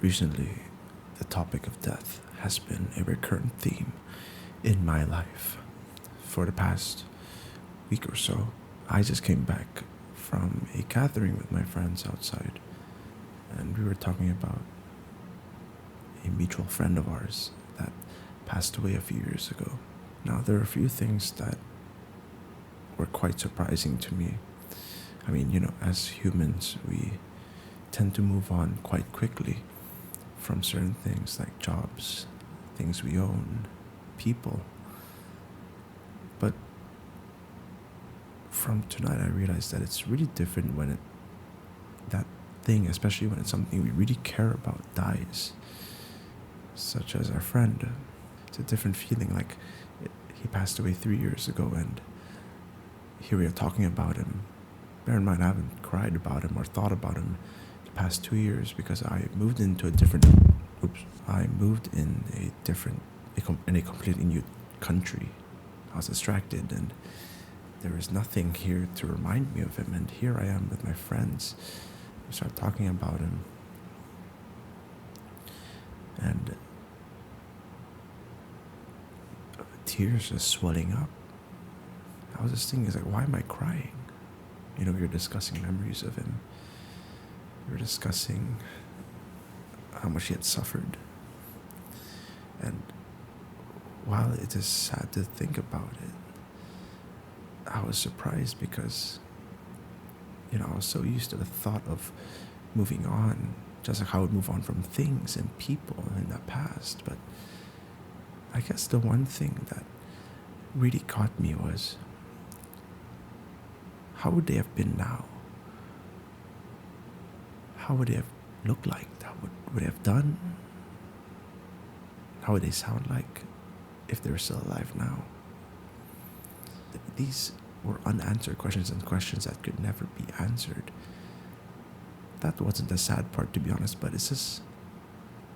Recently, the topic of death has been a recurrent theme in my life. For the past week or so, I just came back from a gathering with my friends outside, and we were talking about a mutual friend of ours that passed away a few years ago. Now, there are a few things that were quite surprising to me. I mean, as humans, we tend to move on quite quickly from certain things like jobs, things we own, people. But from tonight, I realized that it's really different when that thing, especially when it's something we really care about, dies, such as our friend. It's a different feeling. Like he passed away 3 years ago, and here we are talking about him. Bear in mind, I haven't cried about him or thought about him the past 2 years because I moved into a different. I moved in a completely new country. I was distracted, and there was nothing here to remind me of him. And here I am with my friends. We start talking about him, and tears are swelling up. I was just thinking, why am I crying? We were discussing memories of him. We were discussing how much he had suffered. And while it is sad to think about it, I was surprised because, I was so used to the thought of moving on, just like how I would move on from things and people in the past. But I guess the one thing that really caught me was, how would they have been now? How would they have looked like? Would they have done? How would they sound like if they were still alive now? These were unanswered questions, and questions that could never be answered. That wasn't the sad part, to be honest, but it's just,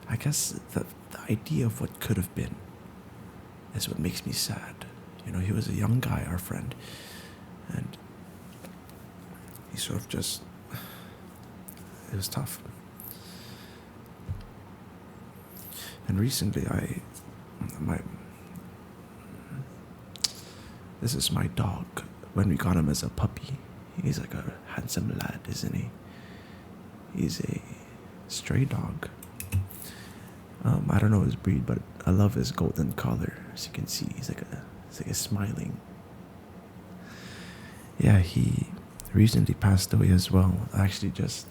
I guess the idea of what could have been is what makes me sad. He was a young guy, our friend, and he sort of just, it was tough. And recently this is my dog. When we got him as a puppy, he's like a handsome lad, isn't he? He's a stray dog. I don't know his breed, but I love his golden color. As you can see, he's like a smiling. Yeah, he recently passed away as well. Actually, just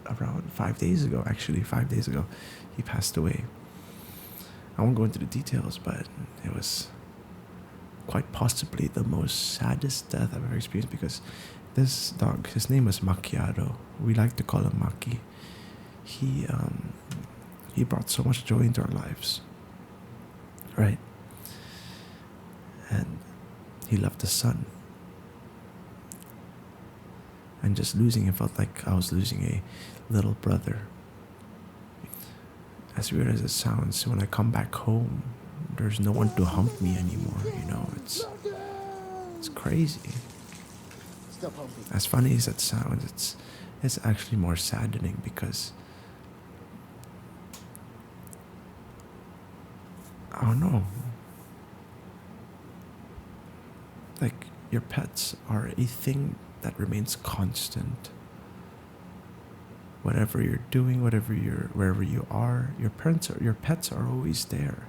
around 5 days ago. Actually, 5 days ago, he passed away. I won't go into the details, but it was quite possibly the most saddest death I've ever experienced because this dog, his name was Macchiato. We like to call him Maki. He brought so much joy into our lives, right? And he loved the sun. And just losing him felt like I was losing a little brother. As weird as it sounds, when I come back home, there's no one to hump me anymore. It's crazy. As funny as it sounds, it's actually more saddening because I don't know. Like, your pets are a thing that remains constant. Whatever you're doing, wherever you are, your pets are always there.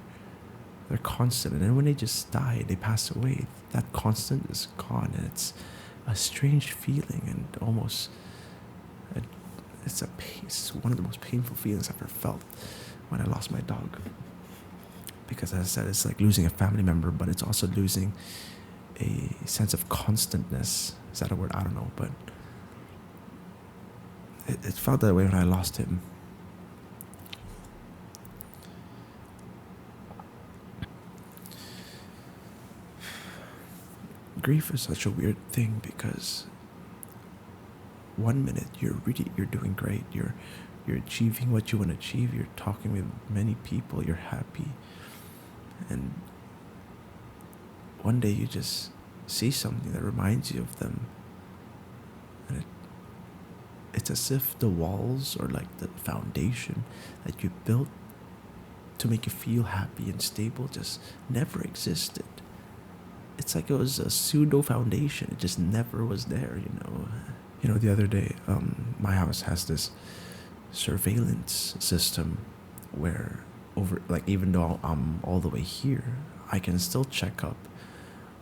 They're constant, and then when they just die, they pass away. That constant is gone, and it's a strange feeling, and almost it's one of the most painful feelings I've ever felt when I lost my dog. Because as I said, it's like losing a family member, but it's also losing a sense of constantness. Is that a word? I don't know, but it felt that way when I lost him. Grief is such a weird thing because 1 minute you're doing great, you're achieving what you want to achieve, you're talking with many people, you're happy, and one day you just see something that reminds you of them, and it's as if the walls or like the foundation that you built to make you feel happy and stable just never existed. It's like it was a pseudo foundation. It just never was there, you know. You know, the other day, my house has this surveillance system where over like even though I'm all the way here, I can still check up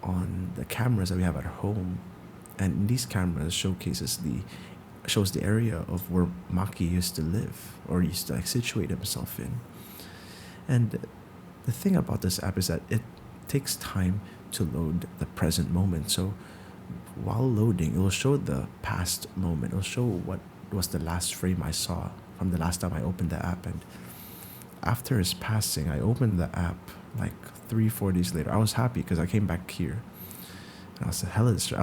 on the cameras that we have at home, and these cameras shows the area of where Maki used to live or used to like situate himself in. And the thing about this app is that it takes time to load the present moment. So while loading, it will show the past moment. It will show what was the last frame I saw from the last time I opened the app. And after his passing, I opened the app like 3 4 days later. I was happy because I came back here. And I was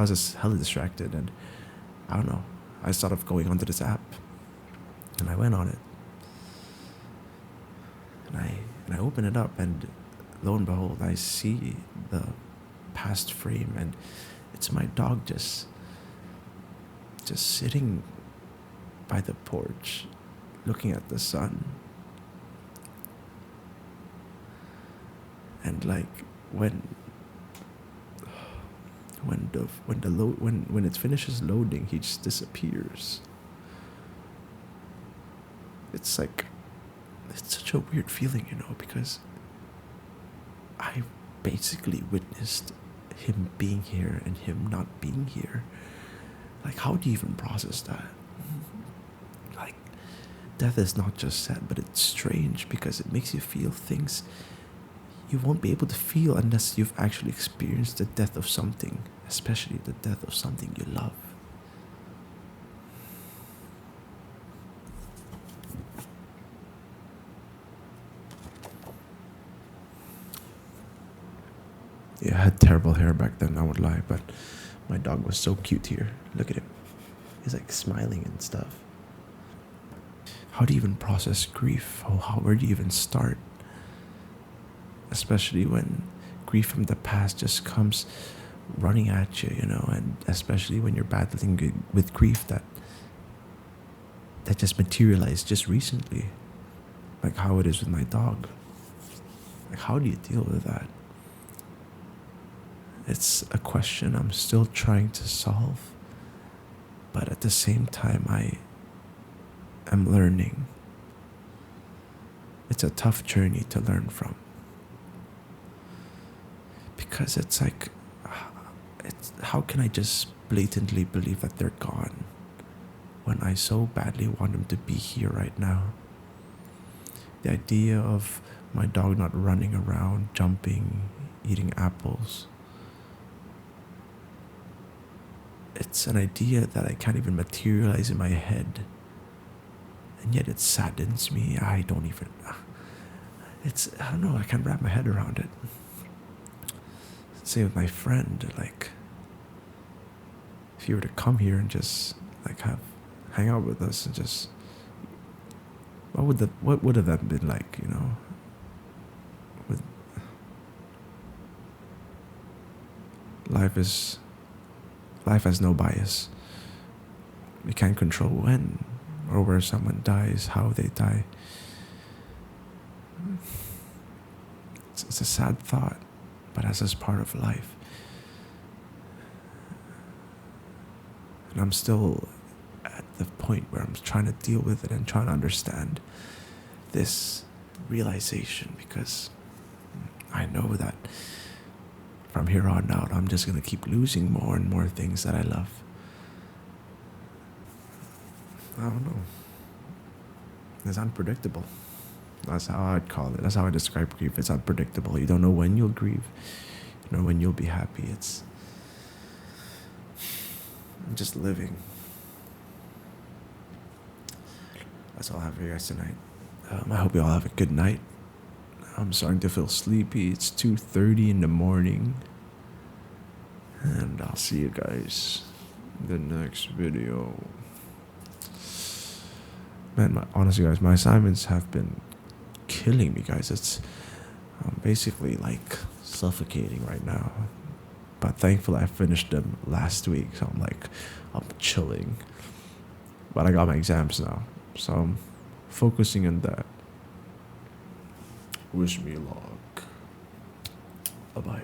just hella distracted, and I don't know. I thought of going onto this app, and I went on it, and I open it up, and lo and behold, I see the past frame, and it's my dog just sitting by the porch, looking at the sun, and like when it finishes loading, he just disappears. It's like it's such a weird feeling, you know, because I basically witnessed him being here and him not being here. Like, how do you even process that? Like, death is not just sad, but it's strange because it makes you feel things you won't be able to feel unless you've actually experienced the death of something, especially the death of something you love. Yeah, I had terrible hair back then, I won't lie, but my dog was so cute here. Look at him. He's like smiling and stuff. How do you even process grief? Where do you even start? Especially when grief from the past just comes running at you, you know, and especially when you're battling with grief that just materialized just recently, like how it is with my dog. Like, how do you deal with that? It's a question I'm still trying to solve, but at the same time, I am learning. It's a tough journey to learn from. Because it's like, how can I just blatantly believe that they're gone when I so badly want them to be here right now? The idea of my dog not running around, jumping, eating apples, it's an idea that I can't even materialize in my head, and yet it saddens me. I don't know, I can't wrap my head around it. Same with my friend, like, if you were to come here and just like hang out with us and just, what would have that been like, you know? With life has no bias. We can't control when or where someone dies, how they die. It's a sad thought, but that's just part of life. And I'm still at the point where I'm trying to deal with it and trying to understand this realization, because I know that from here on out, I'm just going to keep losing more and more things that I love. I don't know. It's unpredictable. That's how I'd call it. That's how I describe grief. It's unpredictable. You don't know when you'll grieve. You know when you'll be happy. It's just living. That's all I have for you guys tonight. I hope you all have a good night. I'm starting to feel sleepy. It's 2:30 in the morning. And I'll see you guys in the next video. Man, honestly, guys, my assignments have been killing me, guys. It's basically like suffocating right now. But thankfully, I finished them last week, so I'm chilling. but I got my exams now, so I'm focusing on that. Wish me luck. Bye bye.